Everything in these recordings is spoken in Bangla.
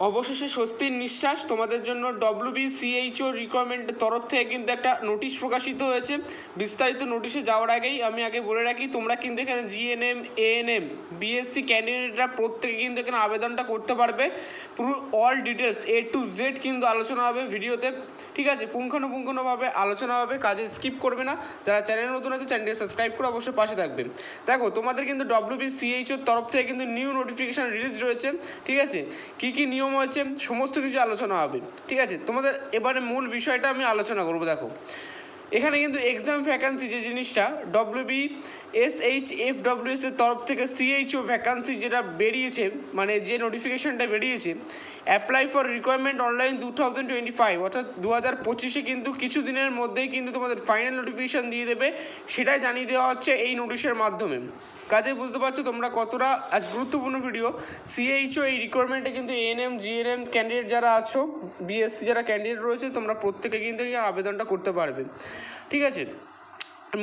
অবশেষে স্বস্তির নিঃশ্বাস তোমাদের জন্য WBCHO রিকোয়ারমেন্টের তরফ থেকে কিন্তু একটা নোটিশ প্রকাশিত হয়েছে। বিস্তারিত নোটিশে যাওয়ার আগেই আমি আগে বলে রাখি, তোমরা কিন্তু এখানে GNM ANM BSc ক্যান্ডিডেটরা প্রত্যেকে কিন্তু এখানে আবেদনটা করতে পারবে। পুরো all details A to Z কিন্তু আলোচনা হবে ভিডিওতে, ঠিক আছে? পুঙ্খানুপুঙ্খভাবে আলোচনা হবে, কাজে স্কিপ করবে না। যারা চ্যানেল নতুন আছে চ্যানেলটি সাবস্ক্রাইব করে অবশ্যই পাশে থাকবে। দেখো, তোমাদের কিন্তু WBCHOর তরফ থেকে কিন্তু নিউ নোটিফিকেশান রিলিজ রয়েছে, ঠিক আছে? কী কী নিয়ম হয়েছে সমস্ত কিছু আলোচনা হবে, ঠিক আছে? তোমাদের এবারে মূল বিষয়টা আমি আলোচনা করবো। দেখো, এখানে কিন্তু এক্সাম ভ্যাকান্সি যে জিনিসটা WBSHFWS এর তরফ থেকে CHO ভ্যাকান্সি যেটা বেরিয়েছে, মানে যে নোটিফিকেশানটা বেরিয়েছে, অ্যাপ্লাই ফর রিকোয়ারমেন্ট অনলাইন 2025, অর্থাৎ 2025 কিন্তু কিছু দিনের মধ্যেই কিন্তু তোমাদের ফাইনাল নোটিফিকেশান দিয়ে দেবে। সেটাই জানিয়ে দেওয়া হচ্ছে এই নোটিশের মাধ্যমে। কাজে বুঝতে পারছো তোমরা কতটা আজ গুরুত্বপূর্ণ ভিডিও। CHO এই রিকোয়ারমেন্টে কিন্তু ANM GNM ক্যান্ডিডেট যারা আছো, BSc যারা ক্যান্ডিডেট রয়েছে, তোমরা প্রত্যেকে কিন্তু আবেদনটা করতে পারবে, ঠিক আছে?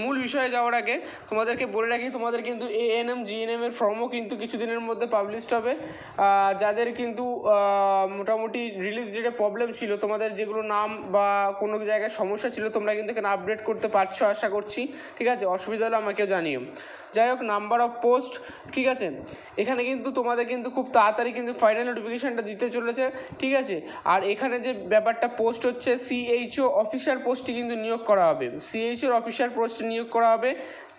মূল বিষয়ে যাওয়ার আগে তোমাদেরকে বলে রাখি, তোমাদের কিন্তু ANM GNM এর ফর্মও কিন্তু কিছুদিনের মধ্যে পাবলিশড হবে। যাদের কিন্তু মোটামুটি রিলিজ ডেটে প্রবলেম ছিল, তোমাদের যেগুলো নাম বা কোনো জায়গায় সমস্যা ছিল, তোমরা কিন্তু এখানে আপডেট করতে পারছো আশা করছি, ঠিক আছে? অসুবিধা হলে আমাকেও জানিও। যাই হোক, নাম্বার অফ পোস্ট, ঠিক আছে? এখানে কিন্তু তোমাদের কিন্তু খুব তাড়াতাড়ি কিন্তু ফাইনাল নোটিফিকেশানটা দিতে চলেছে, ঠিক আছে? আর এখানে যে ব্যাপারটা পোস্ট হচ্ছে, CHO অফিসার পোস্টে কিন্তু নিয়োগ করা হবে। CHO অফিসার পোস্টে নিয়োগ করা হবে।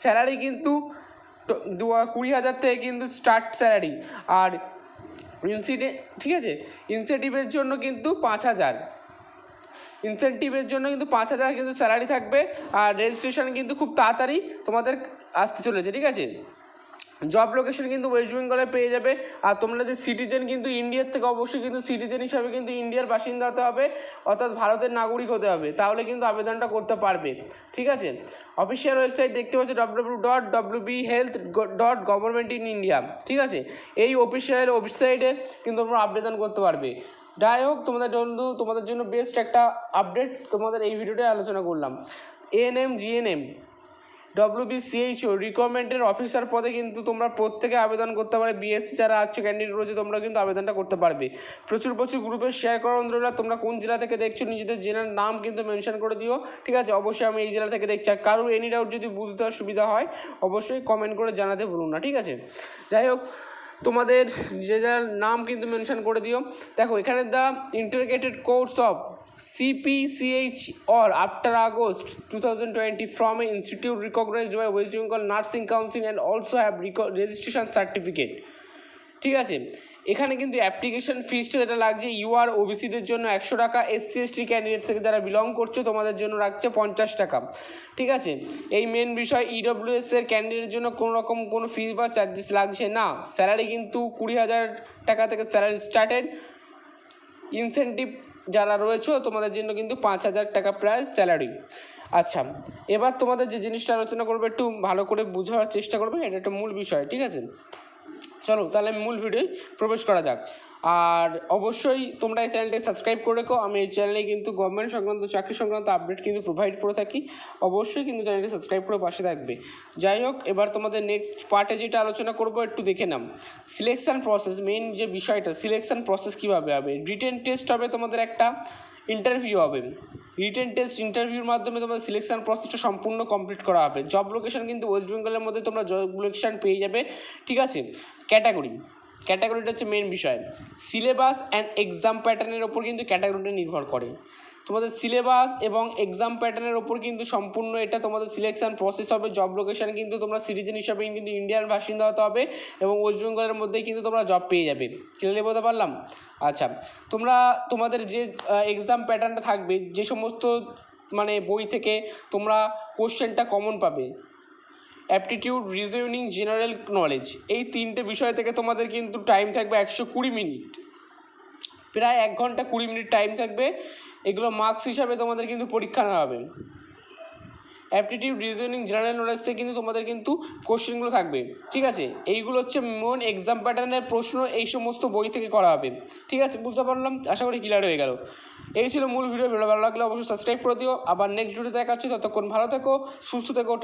স্যালারি কিন্তু 20,000 থেকে কিন্তু স্টার্ট স্যালারি। আর ঠিক আছে, ইনসেন্টিভের জন্য কিন্তু 5,000, ইনসেন্টিভের জন্য কিন্তু 5,000 কিন্তু স্যালারি থাকবে। আর রেজিস্ট্রেশন কিন্তু খুব তাড়াতাড়ি তোমাদের আসতে চলেছে, ঠিক আছে? জব লোকেশন কিন্তু ওয়েস্ট বেঙ্গলে পেয়ে যাবে। আর তোমরা যে সিটিজেন, কিন্তু ইন্ডিয়ার থেকে অবশ্যই কিন্তু সিটিজেন হিসাবে কিন্তু ইন্ডিয়ার বাসিন্দা হতে হবে, অর্থাৎ ভারতের নাগরিক হতে হবে, তাহলে কিন্তু আবেদনটা করতে পারবে, ঠিক আছে? অফিসিয়াল ওয়েবসাইট দেখতে পাচ্ছ www.wbhealth.gov.in, ঠিক আছে? এই অফিসিয়াল ওয়েবসাইটে কিন্তু তোমরা আবেদন করতে পারবে। যাই হোক, তোমাদের জন্য বেস্ট একটা আপডেট তোমাদের এই ভিডিওটায় আলোচনা করলাম। ANM GNM WBCHO রিকোয়ারমেন্টের অফিসার পদে কিন্তু তোমরা প্রত্যেকে আবেদন করতে পারবে। BSc যারা আছো ক্যান্ডিডেট রয়েছে, তোমরা কিন্তু আবেদনটা করতে পারবে। প্রচুর গ্রুপে শেয়ার করার অনুরোধ রইল। তোমরা কোন জেলা থেকে দেখছো নিজেদের জেলার নাম কিন্তু মেনশন করে দিও, ঠিক আছে? অবশ্যই আমি এই জেলা থেকে দেখছি। আর কারোর এনি ডাউট যদি বুঝতে অসুবিধা হয় অবশ্যই কমেন্ট করে জানাতে ভুলুন না, ঠিক আছে? যাই হোক, তোমাদের যে যার নাম কিন্তু মেনশন করে দিও। দেখো, এখানে the integrated course of CPCH or after August 2020 from an institute recognized by West Bengal Nursing Council and also have registration certificate, ঠিক আছে? এখানে কিন্তু অ্যাপ্লিকেশন ফিসটা যেটা লাগছে, UR OBCদের জন্য 100 টাকা, SC ST ক্যান্ডিডেট থেকে যারা বিলং করছে তোমাদের জন্য রাখছে 50 টাকা, ঠিক আছে? এই মেন বিষয়। EWS এর ক্যান্ডিডেটের জন্য কোনো ফিস বা চার্জেস লাগছে না। স্যালারি কিন্তু 20,000 টাকা থেকে স্যালারি স্টার্টেড। ইনসেন্টিভ যারা রয়েছে তোমাদের জন্য কিন্তু 5,000 টাকা প্রায় স্যালারি। আচ্ছা, এবার তোমাদের যে জিনিসটা আলোচনা করবে একটু ভালো করে বোঝার চেষ্টা করবে, এটা একটা মূল বিষয়, ঠিক আছে? চলো তাহলে মূল ভিডিওয় প্রবেশ করা যাক। আর অবশ্যই তোমরা এই চ্যানেলটাকে সাবস্ক্রাইব করে রেখো। আমি এই চ্যানেলে কিন্তু গভর্নমেন্ট সংক্রান্ত, চাকরি সংক্রান্ত আপডেট কিন্তু প্রোভাইড করে থাকি। অবশ্যই কিন্তু চ্যানেলটি সাবস্ক্রাইব করে পাশে থাকবে। যাই হোক, এবার তোমাদের নেক্সট পার্টে যেটা আলোচনা করবো একটু দেখে নাও। সিলেকশান প্রসেস, মেইন যে বিষয়টা, সিলেকশান প্রসেস কীভাবে হবে। রিটেন টেস্ট হবে, তোমাদের একটা ইন্টারভিউ হবে। রিটেন টেস্ট ইন্টারভিউর মাধ্যমে তোমাদের সিলেকশান প্রসেসটা সম্পূর্ণ কমপ্লিট করা হবে। জব লোকেশন কিন্তু ওয়েস্ট বেঙ্গলের মধ্যে তোমরা জব লোকেশন পেয়ে যাবে, ঠিক আছে? ক্যাটাগরিটা হচ্ছে মেন বিষয়। সিলেবাস অ্যান্ড এক্সাম প্যাটার্নের ওপর কিন্তু ক্যাটাগরিটা নির্ভর করে। তোমাদের সিলেবাস এবং এক্সাম প্যাটার্নের ওপর কিন্তু সম্পূর্ণ এটা তোমাদের সিলেকশান প্রসেস হবে। জব লোকেশান কিন্তু তোমরা সিটিজেন হিসাবে কিন্তু ইন্ডিয়ান বাসিন্দা হতে হবে এবং ওয়েস্ট বেঙ্গলের মধ্যেই কিন্তু তোমরা জব পেয়ে যাবে। ক্লিয়ারলি বলতে পারলাম? আচ্ছা, তোমাদের যে এক্সাম প্যাটার্নটা থাকবে, যে সমস্ত মানে বই থেকে তোমরা কোশ্চেনটা কমন পাবে, অ্যাপটিটিউড, রিজনিং, জেনারেল নলেজ, এই 3টে বিষয় থেকে তোমাদের কিন্তু টাইম থাকবে 120 মিনিট, প্রায় 1 ঘন্টা 20 মিনিট টাইম থাকবে। এগুলো মার্কস হিসাবে তোমাদের কিন্তু পরীক্ষা নেওয়া হবে। অ্যাপটিটিউড, রিজনিং, জেনারেল নলেজ থেকে কিন্তু তোমাদের কিন্তু কোশ্চেনগুলো থাকবে, ঠিক আছে? এইগুলো হচ্ছে মেন এক্সাম প্যাটার্নের প্রশ্ন, এই সমস্ত বই থেকে করা হবে, ঠিক আছে? বুঝতে পারলাম? আশা করি ক্লিয়ার হয়ে গেল। এই ছিল মূল ভিডিও। ভালো লাগলে অবশ্যই সাবস্ক্রাইব করে দিও। আবার নেক্সট ভিডিওতে দেখা হচ্ছে। ততক্ষণ ভালো থেকো, সুস্থ থেকো।